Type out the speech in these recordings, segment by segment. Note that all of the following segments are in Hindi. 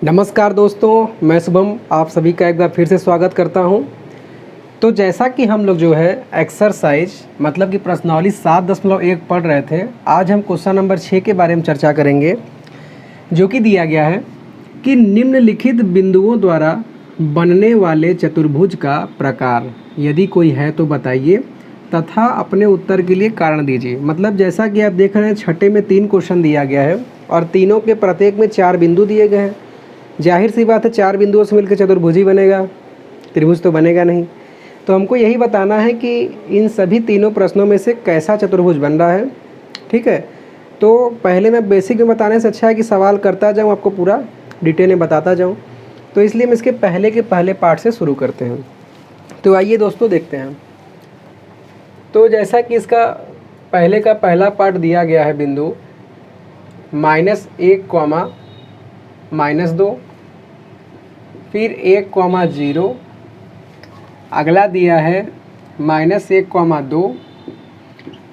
नमस्कार दोस्तों, मैं शुभम आप सभी का एक बार फिर से स्वागत करता हूं। तो जैसा कि हम लोग जो है एक्सरसाइज मतलब कि प्रश्नावली 7.1 पढ़ रहे थे, आज हम क्वेश्चन नंबर 6 के बारे में चर्चा करेंगे, जो कि दिया गया है कि निम्नलिखित बिंदुओं द्वारा बनने वाले चतुर्भुज का प्रकार यदि कोई है तो बताइए तथा अपने उत्तर के लिए कारण दीजिए। मतलब जैसा कि आप देख रहे हैं, छठे में 3 क्वेश्चन दिया गया है और तीनों के प्रत्येक में 4 बिंदु दिए गए हैं। जाहिर सी बात है, 4 बिंदुओं से मिलकर चतुर्भुज ही बनेगा, त्रिभुज तो बनेगा नहीं। तो हमको यही बताना है कि इन सभी तीनों प्रश्नों में से कैसा चतुर्भुज बन रहा है। ठीक है, तो पहले मैं बेसिक में बताने से अच्छा है कि सवाल करता जाऊँ, आपको पूरा डिटेल में बताता जाऊँ। तो इसलिए हम इसके पहले के पहले पार्ट से शुरू करते हैं। तो आइए दोस्तों देखते हैं। तो जैसा कि इसका पहले का पहला पार्ट दिया गया है, बिंदु -1, -2, फिर 1, 0, अगला दिया है -1, 2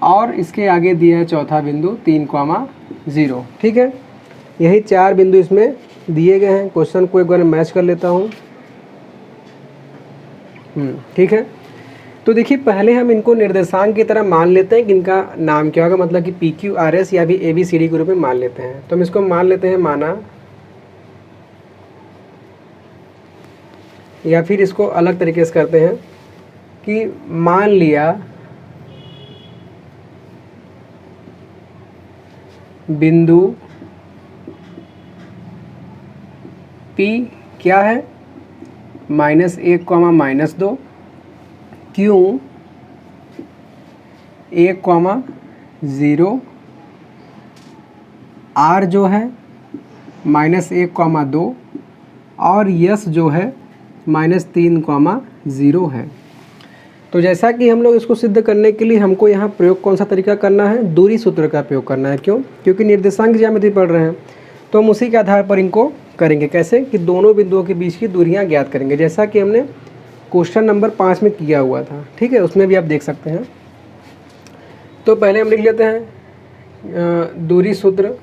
और इसके आगे दिया है चौथा बिंदु 3, 0। ठीक है, यही 4 बिंदु इसमें दिए गए हैं। क्वेश्चन को एक बार मैच कर लेता हूँ। ठीक है, तो देखिए पहले हम इनको निर्देशांक की तरह मान लेते हैं कि इनका नाम क्या होगा, मतलब कि PQ, RS या भी ABCD के रूप में मान लेते हैं। तो हम इसको मान लेते हैं माना, या फिर इसको अलग तरीके से करते हैं कि मान लिया बिंदु P क्या है, -1, -2, Q 1, 0, R जो है -1, 2 और S जो है -3, 0 है। तो जैसा कि हम लोग इसको सिद्ध करने के लिए हमको यहाँ प्रयोग कौन सा तरीका करना है, दूरी सूत्र का प्रयोग करना है। क्यों? क्योंकि निर्देशांक ज्यामिति पढ़ रहे हैं, तो हम उसी के आधार पर इनको करेंगे। कैसे कि दोनों बिंदुओं के बीच की दूरियाँ ज्ञात करेंगे, जैसा कि हमने क्वेश्चन नंबर 5 में किया हुआ था। ठीक है, उसमें भी आप देख सकते हैं। तो पहले हम लिख लेते हैं दूरी सूत्र।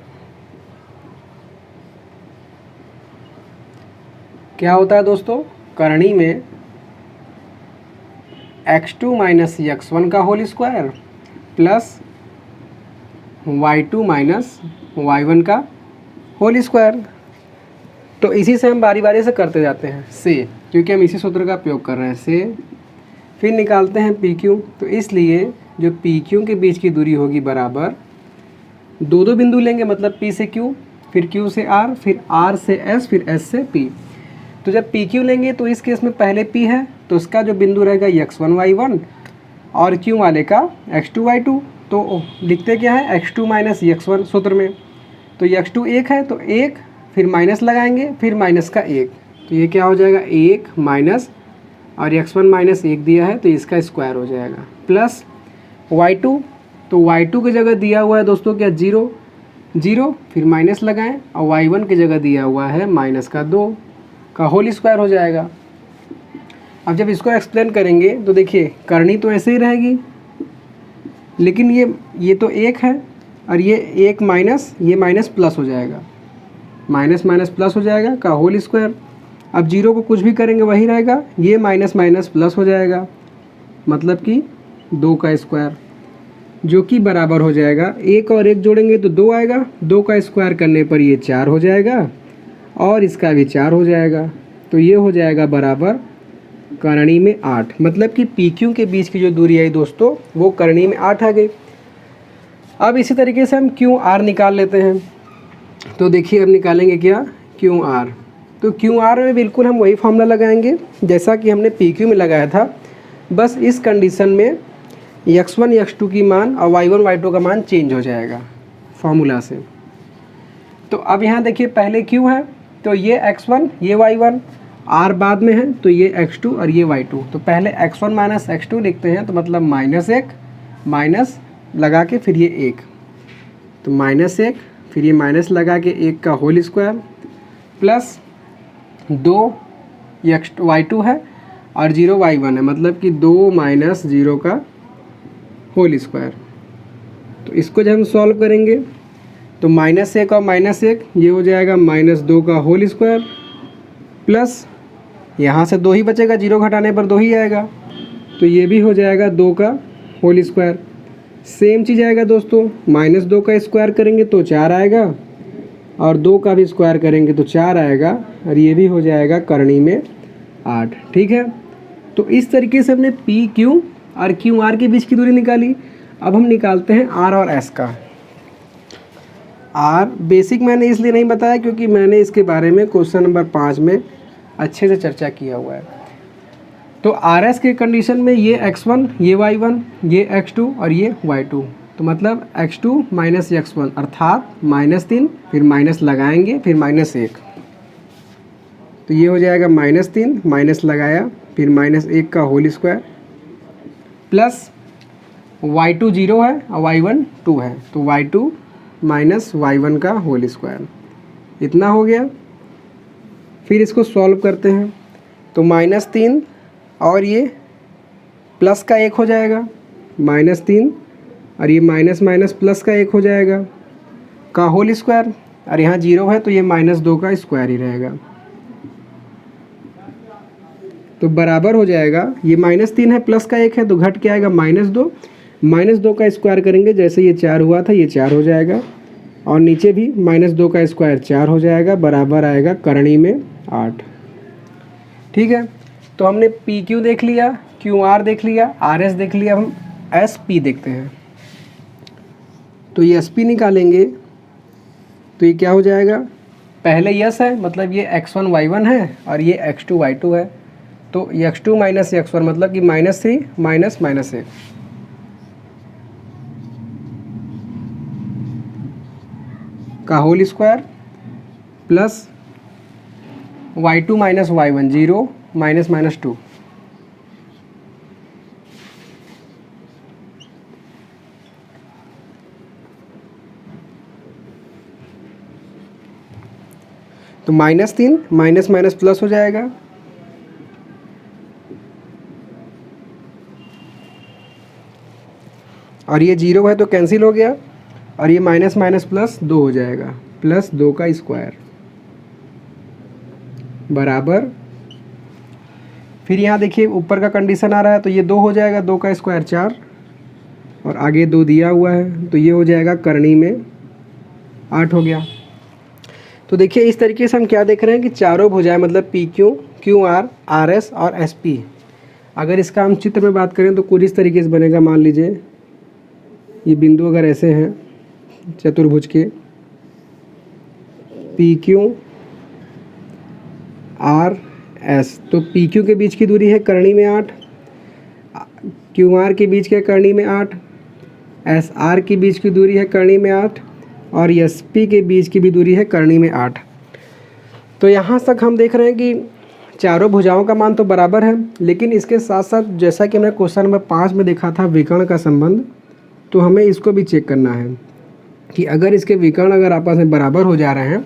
क्या होता है दोस्तों, करणी में x2 - x1 का whole square plus y2 - y1 का होल स्क्वायर। तो इसी से हम बारी बारी से करते जाते हैं से, क्योंकि हम इसी सूत्र का प्रयोग कर रहे हैं से। फिर निकालते हैं PQ। तो इसलिए जो PQ के बीच की दूरी होगी बराबर, दो बिंदु लेंगे, मतलब P से Q, फिर Q से R, फिर R से S, फिर S से P। तो जब PQ लेंगे तो इस केस में पहले P है, तो इसका जो बिंदु रहेगा x1, y1 और Q वाले का x2, y2। तो लिखते क्या है, x2 - x1 सूत्र में। तो x2 1 है, तो 1, फिर माइनस लगाएंगे, फिर माइनस का 1, तो ये क्या हो जाएगा 1 माइनस, और x1 -1 दिया है तो इसका स्क्वायर हो जाएगा, प्लस y2। तो y2 की जगह दिया हुआ है दोस्तों क्या, 0, 0, फिर माइनस लगाएं, और y1 की जगह दिया हुआ है -2 का होल स्क्वायर हो जाएगा। अब जब इसको एक्सप्लेन करेंगे तो देखिए करनी तो ऐसे ही रहेगी, लेकिन ये तो 1 है और ये 1 माइनस, ये माइनस प्लस हो जाएगा, माइनस माइनस प्लस हो जाएगा का होल स्क्वायर। अब 0 को कुछ भी करेंगे वही रहेगा, ये माइनस माइनस प्लस हो जाएगा, मतलब कि 2 का स्क्वायर, जो कि बराबर हो जाएगा, 1 और 1 जोड़ेंगे तो 2 आएगा, 2 का स्क्वायर करने पर ये 4 हो जाएगा और इसका भी 4 हो जाएगा। तो ये हो जाएगा बराबर करणी में 8, मतलब कि PQ के बीच की जो दूरी आई दोस्तों, वो करणी में 8 आ गई। अब इसी तरीके से हम QR निकाल लेते हैं। तो देखिए अब निकालेंगे क्या, QR। तो QR में बिल्कुल हम वही फॉर्मूला लगाएंगे जैसा कि हमने PQ में लगाया था, बस इस कंडीशन में x1, x2 की मान और y1, y2 का मान चेंज हो जाएगा फॉर्मूला से। तो अब यहाँ देखिए पहले Q है, तो ये x1, ये y1, R बाद में है, तो ये x2 और ये y2। तो पहले x1 - x2 लिखते हैं, तो मतलब -1 माइनस लगा के फिर ये 1, तो -1, फिर ये माइनस लगा के 1 का होल स्क्वायर, प्लस 2 y2 है और 0 y1 है, मतलब कि 2 - 0 का होल स्क्वायर। तो इसको जब हम सॉल्व करेंगे तो -1 और -1 ये हो जाएगा -2 का होल स्क्वायर प्लस यहाँ से 2 ही बचेगा, 0 घटाने पर 2 ही आएगा, तो ये भी हो जाएगा 2 का होल स्क्वायर। सेम चीज़ आएगा दोस्तों, -2 का स्क्वायर करेंगे तो 4 आएगा और 2 का भी स्क्वायर करेंगे तो 4 आएगा और ये भी हो जाएगा करनी में 8। ठीक है, तो इस तरीके से हमने पी क्यू और क्यू आर के बीच की दूरी निकाली। अब हम निकालते हैं आर और एस का। आर बेसिक मैंने इसलिए नहीं बताया क्योंकि मैंने इसके बारे में क्वेश्चन नंबर 5 में अच्छे से चर्चा किया हुआ है। तो आर एस के कंडीशन में ये x1, ये y1, ये x2 और ये y2, तो मतलब x2 माइनस x1 अर्थात -3, फिर माइनस लगाएंगे फिर -1, तो ये हो जाएगा -3 माइनस लगाया फिर -1 का होल स्क्वायर प्लस y2 0 है और y1 2 है, तो y2 माइनस y1 का होल स्क्वायर, इतना हो गया। फिर इसको सॉल्व करते हैं तो -3 और ये प्लस का 1 हो जाएगा, -3 और ये माइनस माइनस प्लस का 1 हो जाएगा का होल स्क्वायर, और यहाँ 0 है तो ये -2 का स्क्वायर ही रहेगा, तो बराबर हो जाएगा। ये -3 है प्लस का 1 है तो घट के आएगा -2, -2 का स्क्वायर करेंगे जैसे ये 4 हुआ था ये 4 हो जाएगा और नीचे भी -2 का स्क्वायर 4 हो जाएगा, बराबर आएगा करणी में 8। ठीक है, तो हमने पी क्यू देख लिया, क्यू आर देख लिया, आर एस देख लिया, हम एस पी देखते हैं। तो ये एस पी निकालेंगे तो ये क्या हो जाएगा, पहले यस है मतलब ये x1 y1 है और ये x2 y2 है, तो x2 माइनस x1 मतलब कि -3 माइनस -1, का whole square plus y2 minus y1 0 minus -2, तो -3 माइनस माइनस प्लस हो जाएगा, और ये 0 है तो कैंसिल हो गया और ये माइनस माइनस प्लस 2 हो जाएगा, +2 का स्क्वायर बराबर। फिर यहाँ देखिए ऊपर का कंडीशन आ रहा है तो ये 2 हो जाएगा, 2 का स्क्वायर 4 और आगे 2 दिया हुआ है तो ये हो जाएगा करणी में 8 हो गया। तो देखिए इस तरीके से हम क्या देख रहे हैं कि चारों भुजाएं मतलब P Q, Q R, R S और एस पी, अगर इसका हम चित्र में बात करें तो कुछ इस तरीके से बनेगा। मान लीजिए ये बिंदु अगर ऐसे हैं चतुर्भुज के, पी क्यू आर एस, तो पी क्यू के बीच की दूरी है करणी में 8, क्यू आर के बीच के करणी में 8, एस आर की बीच की दूरी है करणी में 8 और एस पी के बीच की भी दूरी है करणी में 8। तो यहाँ तक हम देख रहे हैं कि चारों भुजाओं का मान तो बराबर है, लेकिन इसके साथ साथ जैसा कि हमने क्वेश्चन नंबर 5 में देखा था विकर्ण का संबंध, तो हमें इसको भी चेक करना है कि अगर इसके विकर्ण अगर आपस में बराबर हो जा रहे हैं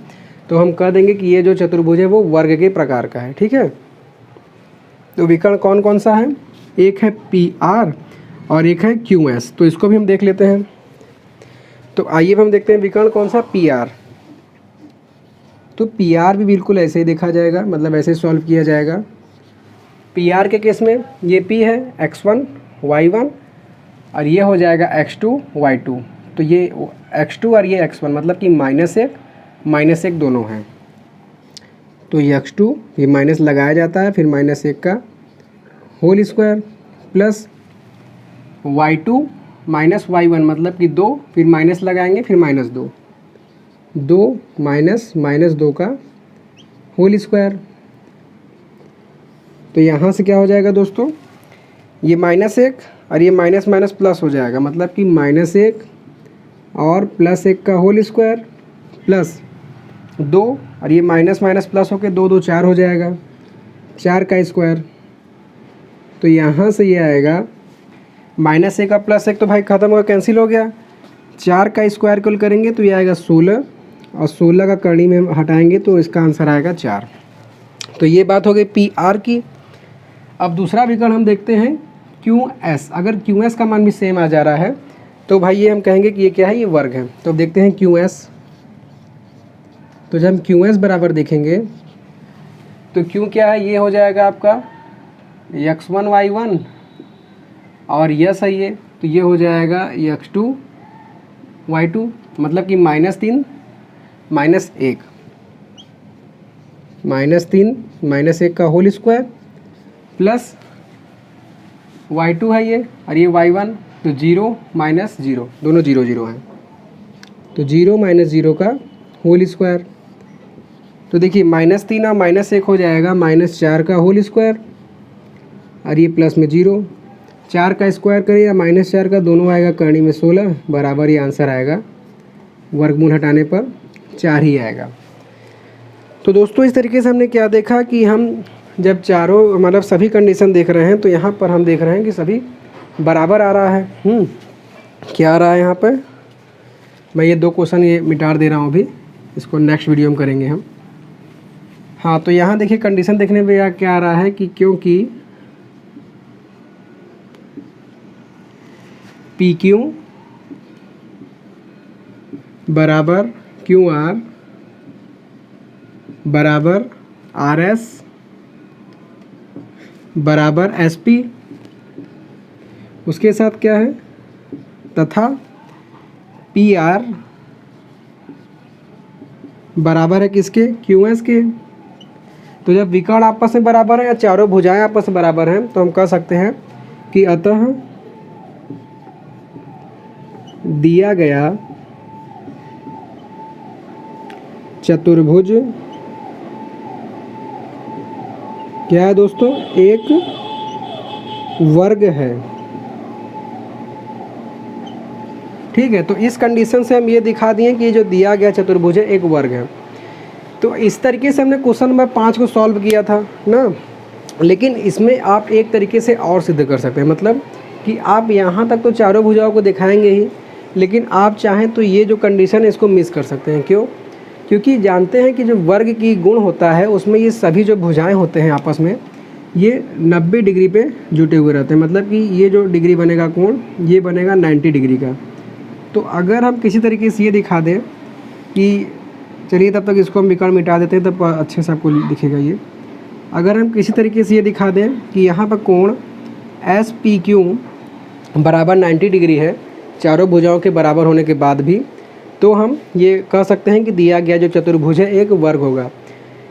तो हम कह देंगे कि ये जो चतुर्भुज है वो वर्ग के प्रकार का है। ठीक है, तो विकर्ण कौन कौन सा है, एक है पी आर और एक है क्यू एस, तो इसको भी हम देख लेते हैं। तो आइए हम देखते हैं विकर्ण कौन सा, पी आर। तो पी आर भी बिल्कुल ऐसे ही देखा जाएगा, मतलब ऐसे सॉल्व किया जाएगा। पी आर के केस में ये पी है x1 y1 और ये हो जाएगा x2 y2, तो ये x2 और ये x1 मतलब कि -1 दोनों हैं, तो ये x2 ये माइनस लगाया जाता है फिर -1 का whole square plus y2 minus y1 मतलब कि 2 फिर माइनस लगाएंगे फिर -2, 2 माइनस -2 का होल स्क्वायर। तो यहाँ से क्या हो जाएगा दोस्तों, ये -1 और ये माइनस माइनस प्लस हो जाएगा, मतलब कि -1 और +1 का होल स्क्वायर प्लस 2 और ये माइनस माइनस प्लस होकर 2 2 4 हो जाएगा, 4 का स्क्वायर। तो यहाँ से ये आएगा -1 का +1 तो भाई ख़त्म होगा, कैंसिल हो गया, 4 का स्क्वायर कुल करेंगे तो ये आएगा 16 और 16 का करणी में हम हटाएंगे तो इसका आंसर आएगा 4। तो ये बात हो गई पी आर की। अब दूसरा विकर्ण हम देखते हैं क्यू एस। अगर क्यू एस का मान भी सेम आ जा रहा है तो भाई ये हम कहेंगे कि ये क्या है, ये वर्ग है। तो अब देखते हैं क्यू एस तो जब हम क्यू एस बराबर देखेंगे तो क्यू क्या है, ये हो जाएगा आपका x1 y1 और यस है ये, तो ये हो जाएगा x2 y2, मतलब कि -3 -1 -3 -1 का होल स्क्वायर प्लस y2 है ये और ये y1, तो 0 -0 दोनों 0 0 हैं, तो 0 -0 का होल स्क्वायर। तो देखिए -3 और -1 हो जाएगा -4 का होल स्क्वायर और ये प्लस में 0, 4 का स्क्वायर करिए या -4 का, दोनों आएगा करनी में 16, बराबर ये आंसर आएगा, वर्गमूल हटाने पर 4 ही आएगा। तो दोस्तों इस तरीके से हमने क्या देखा कि हम जब चारों मतलब सभी कंडीशन देख रहे हैं तो यहाँ पर हम देख रहे हैं कि सभी बराबर आ रहा है। क्या आ रहा है यहाँ पर, मैं ये 2 क्वेश्चन ये मिटा दे रहा हूँ अभी, इसको नेक्स्ट वीडियो में करेंगे हम। हाँ, तो यहाँ देखिए कंडीशन देखने पे क्या आ रहा है कि क्योंकि पी क्यू बराबर क्यू आर बराबर आर एस बराबर एस पी, उसके साथ क्या है तथा पी आर बराबर है किसके, क्यू एस के। तो जब विकर्ण आपस में बराबर है या चारों भुजाएं आपस में बराबर हैं तो हम कह सकते हैं कि अतः दिया गया चतुर्भुज क्या है दोस्तों, एक वर्ग है। ठीक है, तो इस कंडीशन से हम ये दिखा दिए कि ये जो दिया गया चतुर्भुज है एक वर्ग है। तो इस तरीके से हमने क्वेश्चन नंबर 5 को सॉल्व किया था ना, लेकिन इसमें आप एक तरीके से और सिद्ध कर सकते हैं, मतलब कि आप यहाँ तक तो चारों भुजाओं को दिखाएंगे ही, लेकिन आप चाहें तो ये जो कंडीशन है इसको मिस कर सकते हैं। क्यों? क्योंकि जानते हैं कि जो वर्ग की गुण होता है उसमें ये सभी जो भुजाएं होते हैं आपस में ये 90 डिग्री पे जुटे हुए रहते हैं, मतलब कि ये जो डिग्री बनेगा कोण ये बनेगा 90 डिग्री का। तो अगर हम किसी तरीके से ये दिखा दें कि चलिए तब तक इसको हम विकर्ण मिटा देते हैं तब अच्छे से आपको दिखेगा ये। अगर हम किसी तरीके से ये दिखा दें कि यहाँ पर कोण एस पी क्यू बराबर 90 डिग्री है चारों भुजाओं के बराबर होने के बाद भी, तो हम ये कह सकते हैं कि दिया गया जो चतुर्भुज है एक वर्ग होगा।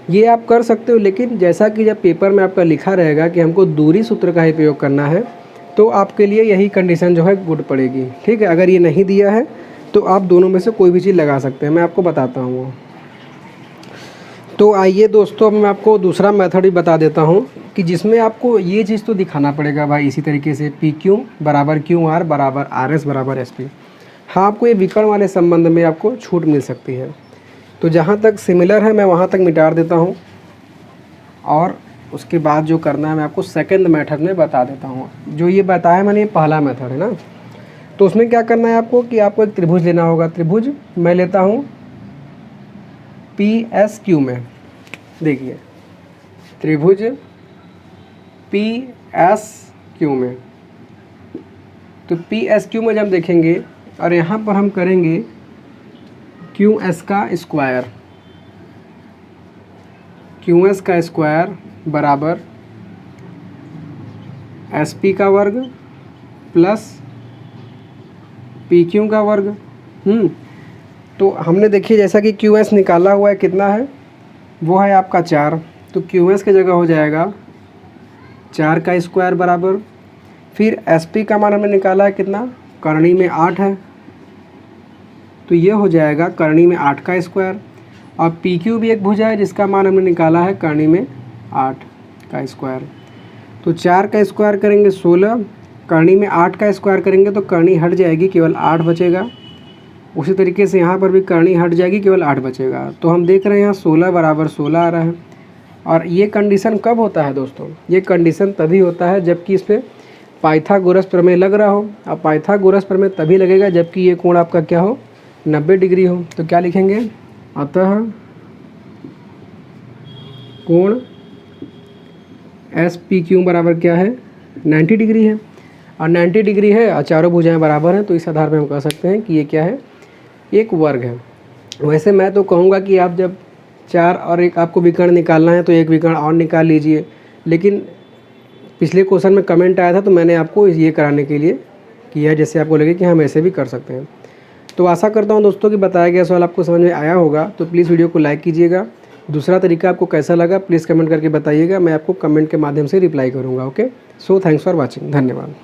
ये आप कर सकते हो, लेकिन जैसा कि जब पेपर में आपका लिखा रहेगा कि हमको दूरी सूत्र का ही प्रयोग करना है तो आपके लिए यही कंडीशन जो है गुड पड़ेगी। ठीक है, अगर ये नहीं दिया है तो आप दोनों में से कोई भी चीज़ लगा सकते हैं, मैं आपको बताता हूँ वो। तो आइए दोस्तों अब मैं आपको दूसरा मेथड भी बता देता हूँ कि जिसमें आपको ये चीज़ तो दिखाना पड़ेगा भाई इसी तरीके से पी क्यू बराबर क्यू आर बराबर आर एस बराबर एस पी। हाँ, आपको ये विकर्ण वाले संबंध में आपको छूट मिल सकती है। तो जहाँ तक सिमिलर है मैं वहाँ तक मिटा देता हूँ और उसके बाद जो करना है मैं आपको सेकंड मेथड में बता देता हूँ। जो ये बताया मैंने ये पहला मेथड है ना, तो उसमें क्या करना है आपको कि आपको एक त्रिभुज लेना होगा। त्रिभुज मैं लेता हूँ पी एस क्यू में, देखिए त्रिभुज पी एस क्यू में। तो पी एस क्यू में जब देखेंगे और यहाँ पर हम करेंगे क्यू एस का स्क्वायर, क्यू एस का स्क्वायर बराबर एस पी का वर्ग प्लस पी क्यू का वर्ग। तो हमने देखिए जैसा कि क्यू एस निकाला हुआ है कितना है, वो है आपका 4, तो क्यू एस की जगह हो जाएगा 4 का स्क्वायर बराबर, फिर एस पी का मान हमने निकाला है कितना, करनी में 8 है, तो ये हो जाएगा करनी में 8 का स्क्वायर। और पी क्यू भी एक भुजा है जिसका मान हमने निकाला है करनी में 8 का स्क्वायर। तो 4 का स्क्वायर करेंगे 16, करनी में 8 का स्क्वायर करेंगे तो करनी हट जाएगी, केवल 8 बचेगा। उसी तरीके से यहाँ पर भी करनी हट जाएगी, केवल 8 बचेगा। तो हम देख रहे हैं यहाँ 16 बराबर 16 आ रहा है। और ये कंडीशन कब होता है दोस्तों, ये कंडीशन तभी होता है जबकि इस पर पाइथागोरस प्रमेय लग रहा हो। अब पाइथागोरस प्रमेय तभी लगेगा जबकि ये कोण आपका क्या हो, 90 डिग्री हो। तो क्या लिखेंगे, अतः कोण एस पी क्यू बराबर क्या है, 90 डिग्री है। और 90 डिग्री है और चारों भुजाएं बराबर हैं, तो इस आधार पर हम कह सकते हैं कि ये क्या है, एक वर्ग है। वैसे मैं तो कहूँगा कि आप जब 4 और एक आपको विकर्ण निकालना है तो एक विकर्ण और निकाल लीजिए। लेकिन पिछले क्वेश्चन में कमेंट आया था तो मैंने आपको ये कराने के लिए किया, जैसे आपको लगे कि हम ऐसे भी कर सकते हैं। तो आशा करता हूँ दोस्तों कि बताया गया सवाल आपको समझ में आया होगा। तो प्लीज़ वीडियो को लाइक कीजिएगा। दूसरा तरीका आपको कैसा लगा प्लीज़ कमेंट करके बताइएगा, मैं आपको कमेंट के माध्यम से रिप्लाई करूँगा। Okay, so thanks for watching, धन्यवाद।